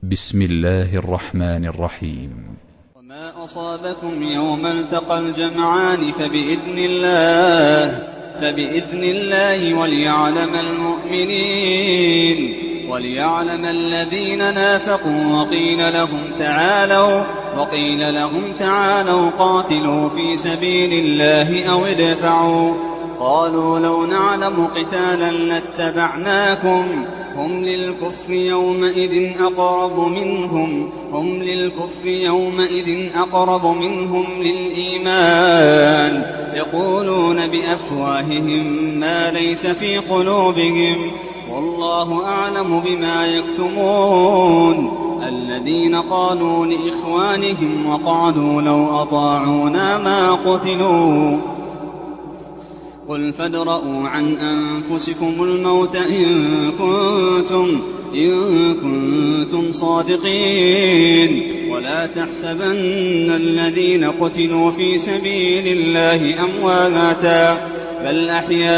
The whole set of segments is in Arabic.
بسم الله الرحمن الرحيم. وما أصابكم يوم التقى الجمعان فبإذن الله وليعلم الذين نافقوا وقيل لهم تعالوا قاتلوا في سبيل الله أو ادفعوا. قالوا لو نعلم قتالا لاتبعناكم هم للكفر يومئذ أقرب منهم للإيمان يقولون بأفواههم ما ليس في قلوبهم والله أعلم بما يكتمون. الذين قالوا لإخوانهم وقعدوا لو أطاعونا ما قتلوا قل فادرءوا عن أنفسكم الموت إن كنتم صادقين. ولا تحسبن الذين قتلوا في سبيل الله أمواتا بل أحياء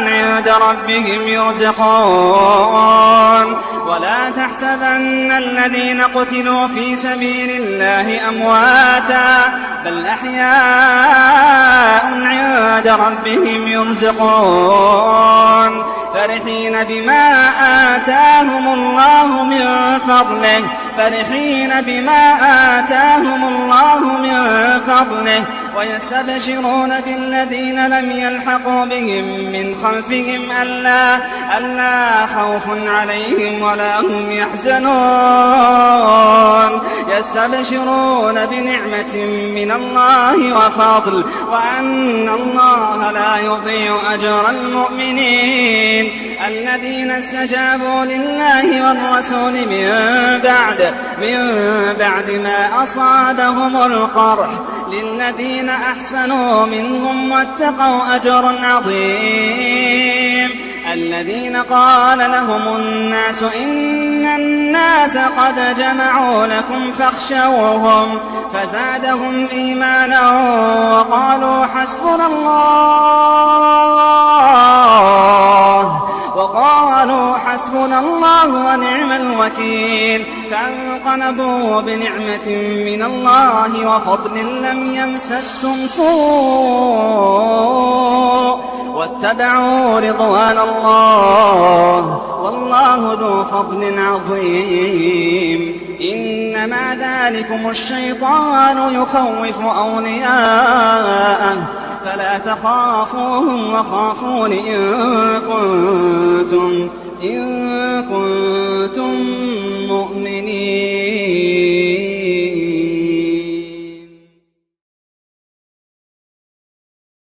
عند ربهم يرزقون. ولا تحسبن الذين قتلوا في سبيل الله أمواتا بل أحياء عند ربهم يرزقون فرحين بما آتاهم الله من فضله ويستبشرون بالذين لم يلحقوا بهم من خلفهم ألا خوف عليهم ولا هم يحزنون. يستبشرون بنعمة من الله وفضل وأن الله لا يضيع أجر المؤمنين الذين استجابوا لله والرسول من بعد ما أصابهم القرح للذين أحسنوا منهم واتقوا أجر عظيم. الذين قال لهم الناس إن الناس قد جمعوا لكم فاخشوهم فزادهم إيمانا وقالوا حسبنا الله ونعم الوكيل. فانقلبوا بنعمة من الله وفضل لم يمسسهم سوء واتبعوا رضوان الله والله ذو فضل عظيم. إنما ذلكم الشيطان يخوف أولياءه فلا تخافوهم وخافون إن كنتم